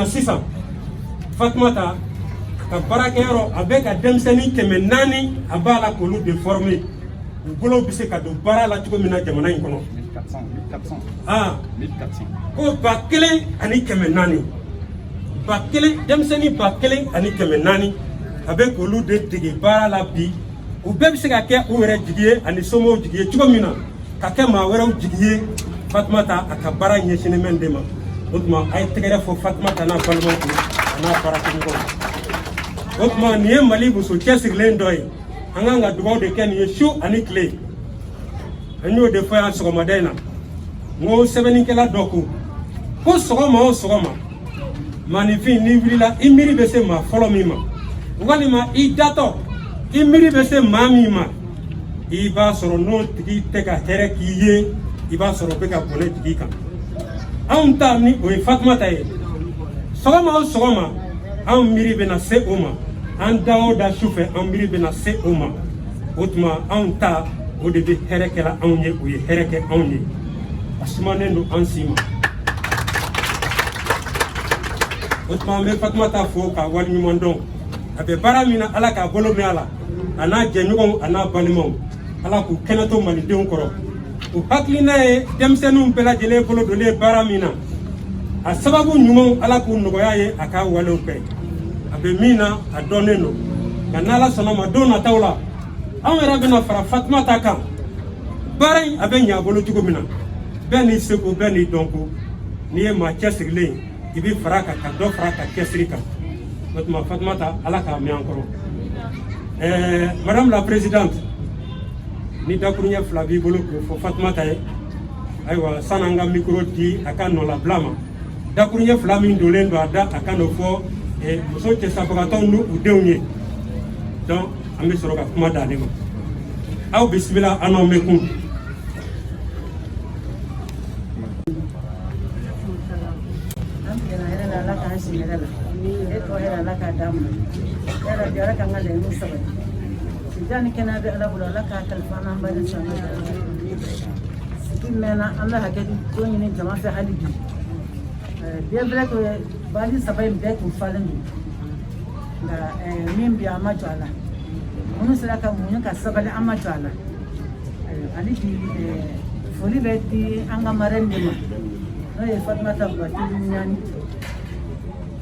na sisan Fatumata ka barakɛyɔrɔ a bɛ ka denmisɛnnin 400 a b'a la k'olu déformer u bolo bɛ se ka don baara la cogo min na jamana in kɔnɔ 1400 ko 1400 denmisɛnnin 1400 a bɛ k'olu de dege baara la bi u bɛɛ bɛ se ka kɛ u yɛrɛ jigi ye ani somɔgɔw jigi ye cogo min na ka kɛ maa wɛrɛw jigi ye Fatumata a ka baara ɲɛsinnen bɛ de ma o tuma a ye tɛgɛrɛ fɔ Fatumata n'a balimaw kun a n'a baarakɛɲɔgɔnw o tuma nin ye Mali muso cɛsirilen dɔ ye an kan ka dugawu de kɛ nin ye su ani tile an y'o de fɔ yan sɔgɔmada in na n ko sɛbɛnnikɛla dɔ ko sɔgɔma o sɔgɔma maanifin n'i wulila i miiri bɛ se maa fɔlɔ min ma walima i datɔ i miiri bɛ se maa min ma i b'a sɔrɔ n'o tigi tɛ ka hɛrɛ k'i ye i b'a sɔrɔ bɛ ka bɔnɛ jigi kan anw ta ni o ye Fatumata ye sɔgɔma o sɔgɔma anw miiri bɛna se o ma an da o da sufɛ an miiri bɛna se o ma o tuma anw ta o de bɛ hɛrɛ kɛla anw ye o ye hɛrɛ kɛ anw ye a sumanen don an si ma o tuma an bɛ Fatumata fo k'a waleɲuman dɔn a bɛ baara min na Ala k'a bolo mɛn a la a n'a jɛɲɔgɔnw a n'a balimaw Ala k'u kɛnɛ to malidenw kɔrɔ u hakilina ye denmisɛnninw bɛɛ lajɛlen bolo donlen baara min na a sababu ɲumanw Ala k'u nɔgɔya ye a k'a walew kɛ a bɛ min na a dɔnnen don nka n'Ala sɔnna ma don nataw la anw yɛrɛ bɛna fara Fatumata kan baara in a bɛ ɲɛ a bolo cogo min na bɛɛ n'i seko bɛɛ n'i dɔnko n'i ye maa cɛsirilen i bɛ fara a kan ka dɔ fara a ka cɛsiri kan o tuma Fatumata Ala k'a mɛn an kɔrɔ Madame la Présidente ni dakuruɲɛ 2 b'i bolo k'o fɔ Fatumata ye ayiwa san'an ka micro di a ka nɔlabila ma dakuruɲɛ 2 min donlen don a da a ka n'o fɔ muso cɛsabagatɔw n'u denw ye donc an bɛ sɔrɔ ka kuma d'ale ma aw bisimila an n'aw mɛn kun. Jani kena be ala bula ala ka kalfana mbali sana sikin mena Allah hakati to ni jama fe hali bi be bla ko bali sabai be ko falen da min bi ama jala mun sira ka mun ka sabali ama jala ali bi foli be ti anga maren ni ma no e Fatumata ba ti nyani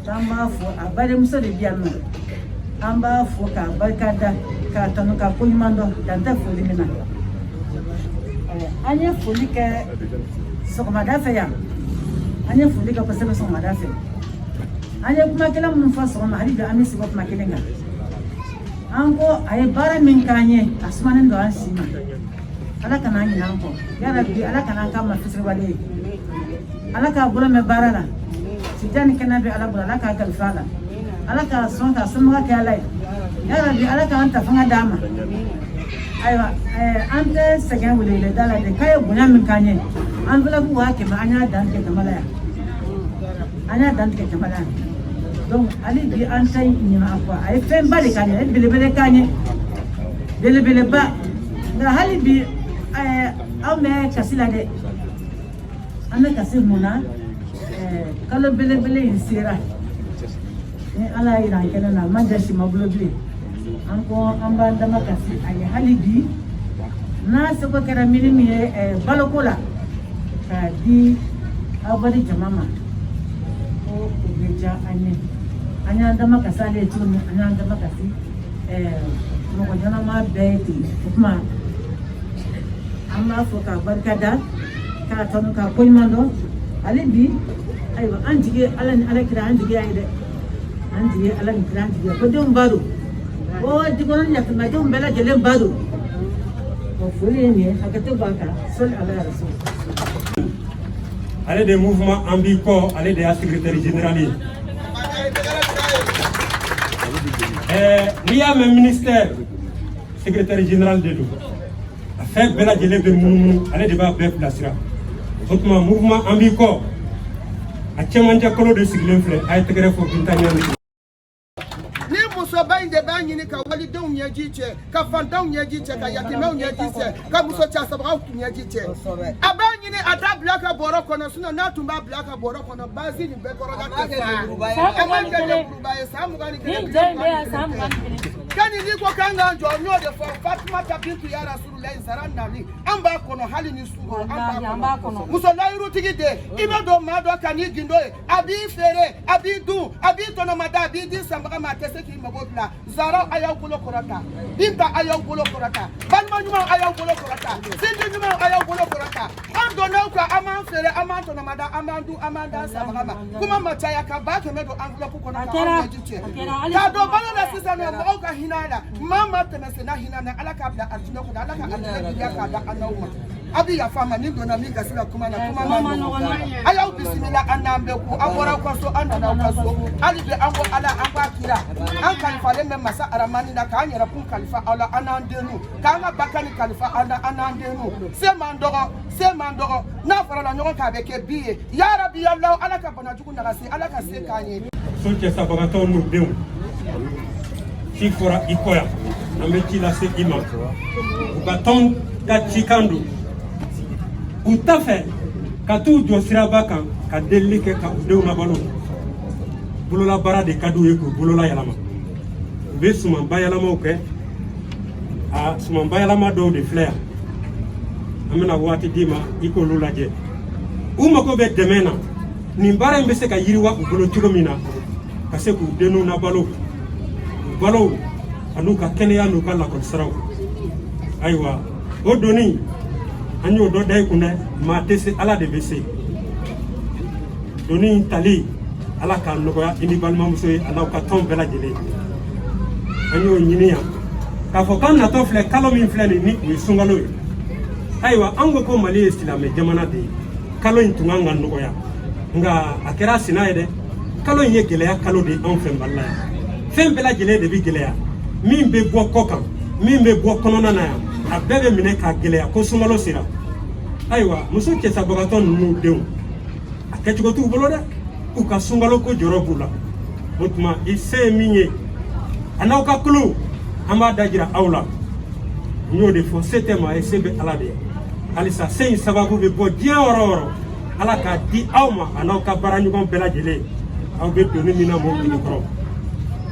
tamba fo abare muso de bianno amba fo ka barkada ka tanu ka ko nyumando danta foli mina anya foli ka sokoma dafa ya anya foli ka pasaba sokoma dafa anya kuma kala mun fa sokoma hari da ami sibo kuma kelenga anko ay bara min kanye asmanen do an sima ala kana nyina anko ya rabbi ala kana ka ma fisri wale ala ka bula me barana sijani kana be ala bula ala ka galfala ala ka sonta summa ka alai ya rabbi ala ka anta fanga dama aywa ante segen wule le dala de kay bunya min kanye an bula bu wa ke ma anya dan ke kamala ya anya dan ke kamala donc ali bi anta ni ma kwa ay fem bale kanye bele kanye bele ba nda hali bi aw me kasila de ana kasir muna kala bele insira ala ira kena na manjashi mablobli anko amba dama kasi ay haligi na soko kera milimi balokola ka di abadi jamama o ubeja anya dama kasale tunu anya dama kasi mo ko jana ma beti kuma amma foka barkada ka tonu ka koymando alibi aywa anjige ala kira anjige ayde anjige ala kira anjige ko dem baro o dikonon yak ma dem bela jelen baro o fuli ni akate baka sol ala rasul ale de mouvement Ambiko ale de secrétaire général ni y'a mɛn ministère secrétaire général de do a fɛn bɛɛ lajɛlen bɛ munumunu ale de b'a bɛɛ bilasira o tuma mouvement Ambiko a cɛmancɛ kolo de sigilen filɛ a ye tɛgɛrɛ fɔ Binta Ɲangi. Ni muso ba inde ba nyini ka wali don nyaji che ka fandan nyaji che ka yakime nyaji che ka muso cha sabra nyaji che aba nyini ata blaka boro kono suno na tumba blaka boro kono bazi ni be koro ga ka kani ni ko kanga njo nyo de fo Fatima tabitu ya Rasulullah sarandani amba kono hali ni suru amba kono muso na iru tigide ibe do ma do kani gindo abi fere abi du abi tono mada abi di samba ma tese ki mabotla zara ayaw kulo korata binta ayaw kulo korata banma nyuma ayaw kulo korata sindi nyuma ayaw kulo korata ando na ko ama fere ama tono mada amandu amanda samba ma kuma mataya ka ba ke medo envelope kono ka jiche ka do bana na sisa no mo ka hinala mama temese na hinana alaka bla artino ko alaka artino ya ka da anauma abi ya fama ni do na mi gasila kuma na kuma mama ayaw bismillah anambe ku abora ko so andana ko so ali be ango ala anga kira an kalifa le men masa aramani na ka nyara kun kalifa ala anandenu ka nga bakani kalifa ala anandenu se mandogo na fara la nyoko ka be ke biye ya rabbi allah alaka bana juku na kasi alaka se kanye so ke sabagato no deum Fora ikoya ameki la se ima ukaton ka chikandu utafe katu josira baka ka delike ka udeu na balo bulola bara de kadu yeko bulola yalama be suma bayalama oke a suma bayalama do de fleur amena wati dima iko lulaje umako be demena ni mbara mbese ka yiriwa ubulo chulomina kase ku denu na balo balo anuka kenya nuka la konsaraw aywa odoni anyo do day kunde ma tese ala de bese doni tali ala ka nogoya indi balma musoy ala ka ton bela jele anyo nyiniya ka fo kan na to fle kalo min fle ni wi sungalo aywa ango ko mali islam jamana de kalo intunga nga nogoya nga akera sinaide kalo ye geleya kalo de on fe balla fen bela jele de bi geleya min be bo kokan min be bo konona na ya abebe mine ka geleya ko sumalo sira aywa muso ke sabogaton nu dew akechugo tu bolo de u ka sumalo ko jorobula mutma ise minye anaw ka kulu amba dajira awla nyode fo setema esebe alade alisa sen sababu be bo dia oro ala ka di awma anaw ka baranyu gon bela jele aw be doni mina mo ni kro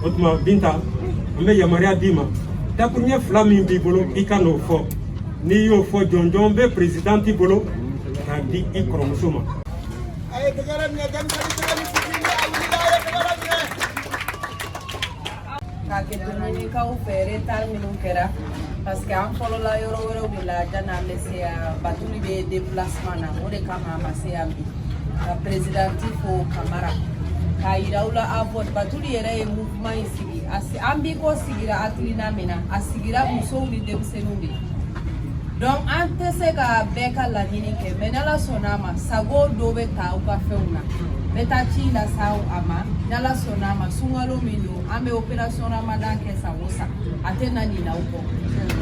mutma binta ambe ya maria dima ta kunya flami bi bolo ikano fo ni yo fo jonjon be president bolo ka di e kromosoma ay tagaran nga gan sa ni sikini ay tagaran ka ke tunani ka u fere tar minun kera parce que an folo la yoro de la jana lesia batuli be déplacement na o de kama masia bi ka president fo kamara ka iraula avot batuli yere mouvement ici ambi ko sigira atlina mina asigira musoli de senudi donc ante se ka beka la nini ke menala sonama sago dobe ta uka feuna betachi la sao ama nala sonama sungalo mindo ambe operation ramadan ke sawosa atena ni na uko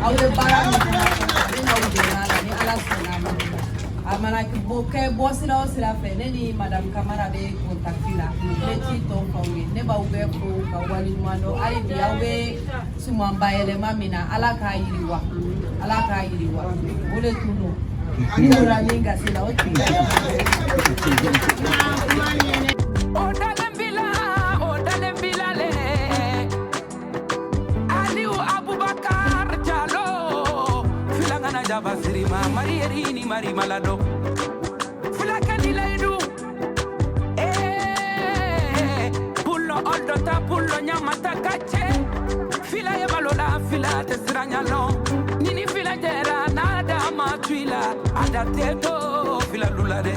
awde bara ni na ude ni ala sonama amana ke boke bosira osira fe ni madame kamara be contactila leti to fawi ne ba ube ko ka wali mando ali biawe sumamba ele mamina ala ka yiriwa ole tuno ndura ninga sila oti odalembila le aliu abubakar jalo filangana jabasiri ma marierini mari malado filakani laidu pullo oldota pullo nyamata kache fila ye balola fila tesiranyalo nini fila jera nada matwila adateto fila lulade